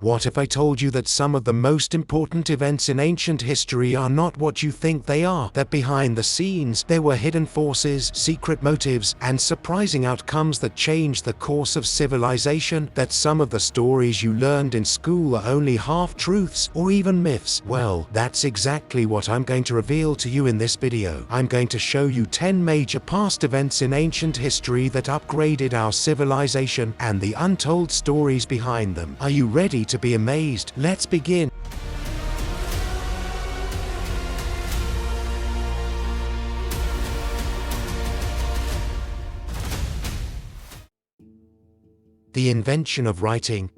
What if I told you that some of the most important events in ancient history are not what you think they are? That behind the scenes, there were hidden forces, secret motives, and surprising outcomes that changed the course of civilization? That some of the stories you learned in school are only half-truths or even myths? Well, that's exactly what I'm going to reveal to you in this video. I'm going to show you 10 major past events in ancient history that upgraded our civilization and the untold stories behind them. Are you ready to be amazed? Let's begin. The invention of writing.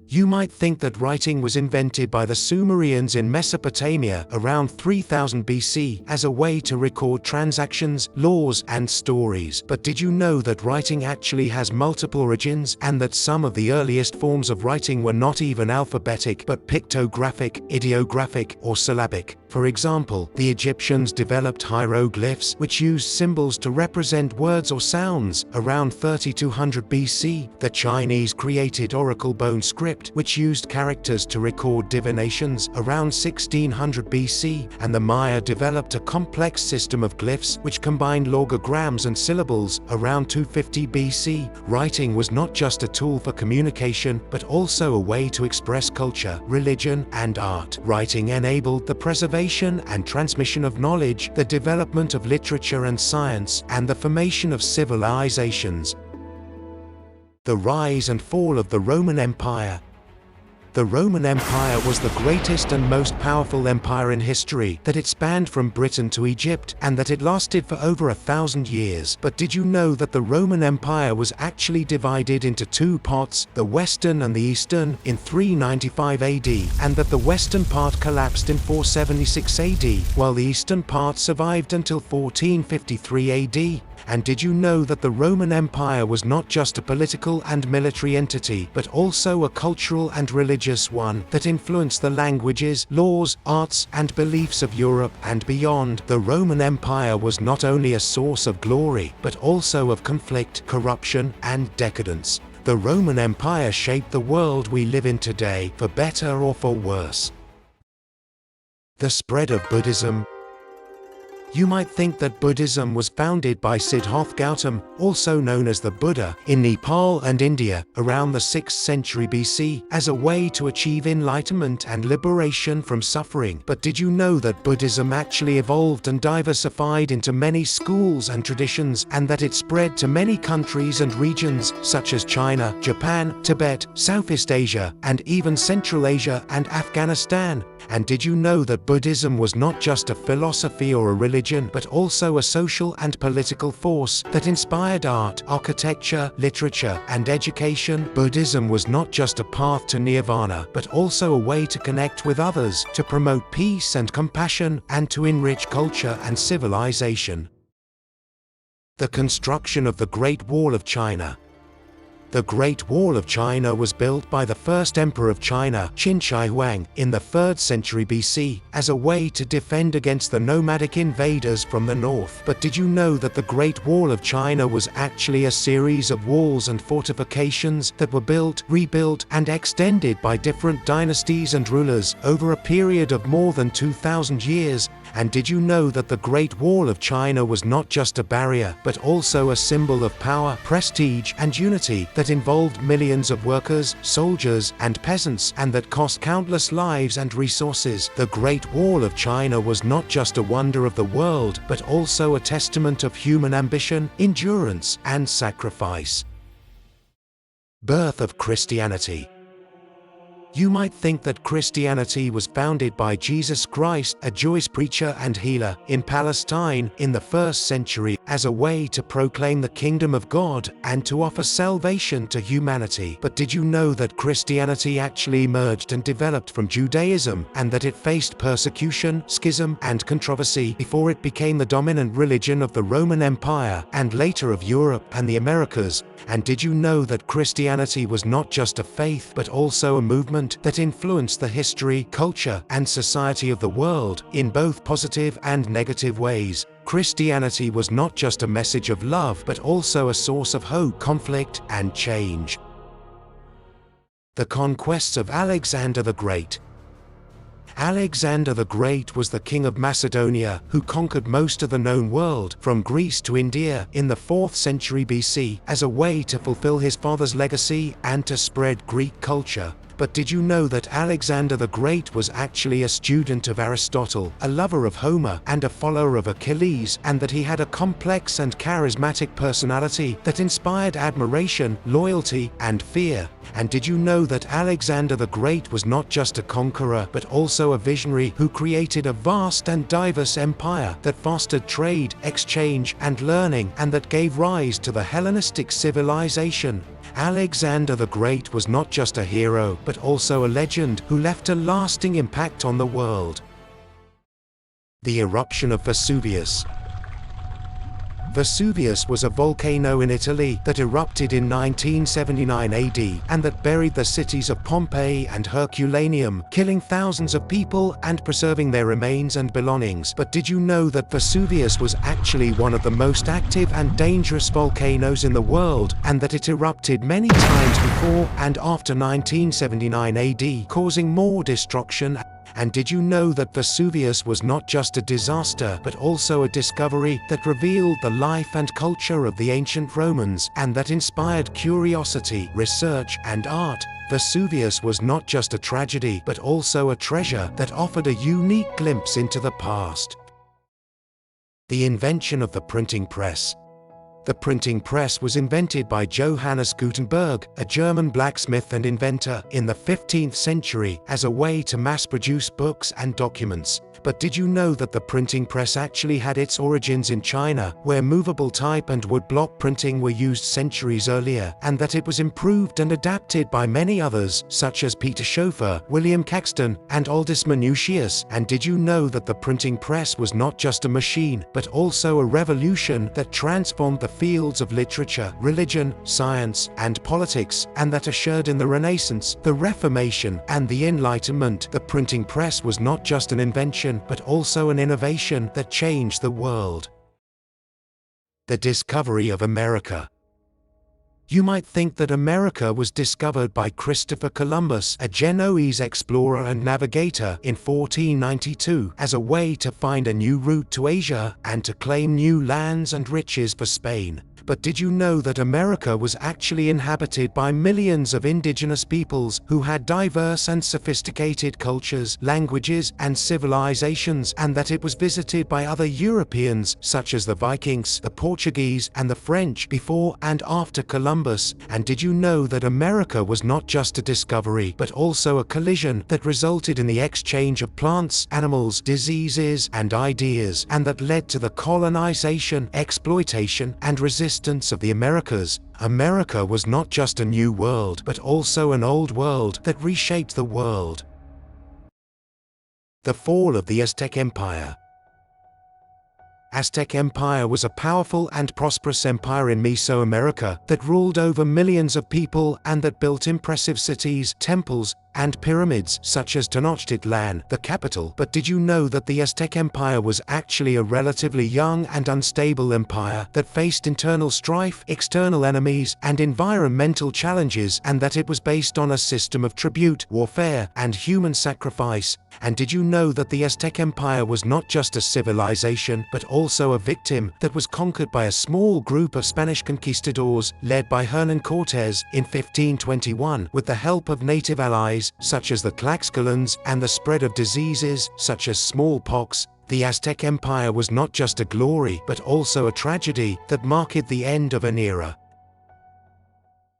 You might think that writing was invented by the Sumerians in Mesopotamia around 3000 BC as a way to record transactions, laws, and stories. But did you know that writing actually has multiple origins, and that some of the earliest forms of writing were not even alphabetic but pictographic, ideographic, or syllabic? For example, the Egyptians developed hieroglyphs, which used symbols to represent words or sounds, around 3200 BC. The Chinese created oracle bone script, which used characters to record divinations, around 1600 BC, and the Maya developed a complex system of glyphs, which combined logograms and syllables, around 250 BC. Writing was not just a tool for communication, but also a way to express culture, religion, and art. Writing enabled the preservation and transmission of knowledge, the development of literature and science, and the formation of civilizations. The rise and fall of the Roman Empire. The Roman Empire was the greatest and most powerful empire in history, that it spanned from Britain to Egypt, and that it lasted for over 1,000 years. But did you know that the Roman Empire was actually divided into two parts, the Western and the Eastern, in 395 AD, and that the Western part collapsed in 476 AD, while the Eastern part survived until 1453 AD? And did you know that the Roman Empire was not just a political and military entity, but also a cultural and religious one, that influenced the languages, laws, arts, and beliefs of Europe and beyond? The Roman Empire was not only a source of glory, but also of conflict, corruption, and decadence. The Roman Empire shaped the world we live in today, for better or for worse. The spread of Buddhism. You might think that Buddhism was founded by Siddhartha Gautama, also known as the Buddha, in Nepal and India, around the 6th century BC, as a way to achieve enlightenment and liberation from suffering. But did you know that Buddhism actually evolved and diversified into many schools and traditions, and that it spread to many countries and regions, such as China, Japan, Tibet, Southeast Asia, and even Central Asia and Afghanistan? And did you know that Buddhism was not just a philosophy or a religion, but also a social and political force that inspired art, architecture, literature, and education? Buddhism was not just a path to nirvana, but also a way to connect with others, to promote peace and compassion, and to enrich culture and civilization. The construction of the Great Wall of China. The Great Wall of China was built by the first emperor of China, Qin Shi Huang, in the 3rd century BC, as a way to defend against the nomadic invaders from the north. But did you know that the Great Wall of China was actually a series of walls and fortifications that were built, rebuilt, and extended by different dynasties and rulers over a period of more than 2,000 years? And did you know that the Great Wall of China was not just a barrier, but also a symbol of power, prestige, and unity, that involved millions of workers, soldiers, and peasants, and that cost countless lives and resources? The Great Wall of China was not just a wonder of the world, but also a testament of human ambition, endurance, and sacrifice. Birth of Christianity. You might think that Christianity was founded by Jesus Christ, a Jewish preacher and healer, in Palestine in the 1st century, as a way to proclaim the kingdom of God and to offer salvation to humanity. But did you know that Christianity actually emerged and developed from Judaism, and that it faced persecution, schism, and controversy before it became the dominant religion of the Roman Empire, and later of Europe and the Americas? And did you know that Christianity was not just a faith, but also a movement that influenced the history, culture, and society of the world, in both positive and negative ways? Christianity was not just a message of love, but also a source of hope, conflict, and change. The conquests of Alexander the Great. Alexander the Great was the king of Macedonia who conquered most of the known world, from Greece to India, in the 4th century BC, as a way to fulfill his father's legacy and to spread Greek culture. But did you know that Alexander the Great was actually a student of Aristotle, a lover of Homer, and a follower of Achilles, and that he had a complex and charismatic personality that inspired admiration, loyalty, and fear? And did you know that Alexander the Great was not just a conqueror but also a visionary who created a vast and diverse empire that fostered trade, exchange, and learning, and that gave rise to the Hellenistic civilization? Alexander the Great was not just a hero but also a legend who left a lasting impact on the world. The eruption of Vesuvius. Vesuvius was a volcano in Italy that erupted in 1979 AD and that buried the cities of Pompeii and Herculaneum, killing thousands of people and preserving their remains and belongings. But did you know that Vesuvius was actually one of the most active and dangerous volcanoes in the world, and that it erupted many times before and after 1979 AD, causing more destruction? And did you know that Vesuvius was not just a disaster but also a discovery that revealed the life and culture of the ancient Romans, and that inspired curiosity, research, and art? Vesuvius was not just a tragedy but also a treasure that offered a unique glimpse into the past. The invention of the printing press. The printing press was invented by Johannes Gutenberg, a German blacksmith and inventor, in the 15th century as a way to mass-produce books and documents. But did you know that the printing press actually had its origins in China, where movable type and woodblock printing were used centuries earlier, and that it was improved and adapted by many others, such as Peter Schoeffer, William Caxton, and Aldus Manutius? And did you know that the printing press was not just a machine, but also a revolution that transformed the fields of literature, religion, science, and politics, and that ushered in the Renaissance, the Reformation, and the Enlightenment? The printing press was not just an invention, but also an innovation that changed the world. The discovery of America. You might think that America was discovered by Christopher Columbus, a Genoese explorer and navigator, in 1492, as a way to find a new route to Asia and to claim new lands and riches for Spain. But did you know that America was actually inhabited by millions of indigenous peoples who had diverse and sophisticated cultures, languages, and civilizations, and that it was visited by other Europeans such as the Vikings, the Portuguese, and the French before and after Columbus? And did you know that America was not just a discovery but also a collision that resulted in the exchange of plants, animals, diseases, and ideas, and that led to the colonization, exploitation, and resistance of the Americas? America was not just a new world but also an old world that reshaped the world. The fall of the Aztec Empire. Aztec Empire was a powerful and prosperous empire in Mesoamerica that ruled over millions of people and that built impressive cities, temples, and pyramids such as Tenochtitlan, the capital. But did you know that the Aztec Empire was actually a relatively young and unstable empire that faced internal strife, external enemies, and environmental challenges, and that it was based on a system of tribute, warfare, and human sacrifice? And did you know that the Aztec Empire was not just a civilization but also a victim that was conquered by a small group of Spanish conquistadors led by Hernán Cortés in 1521 with the help of native allies such as the Tlaxcalans and the spread of diseases such as smallpox? The Aztec Empire was not just a glory but also a tragedy that marked the end of an era.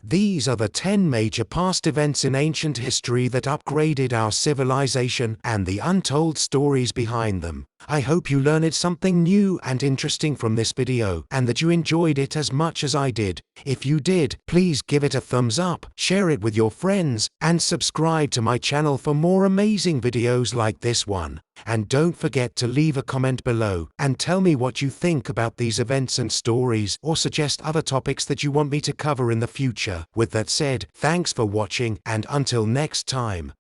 These are the 10 major past events in ancient history that upgraded our civilization and the untold stories behind them. I hope you learned something new and interesting from this video, and that you enjoyed it as much as I did. If you did, please give it a thumbs up, share it with your friends, and subscribe to my channel for more amazing videos like this one. And don't forget to leave a comment below and tell me what you think about these events and stories, or suggest other topics that you want me to cover in the future. With that said, thanks for watching, and until next time.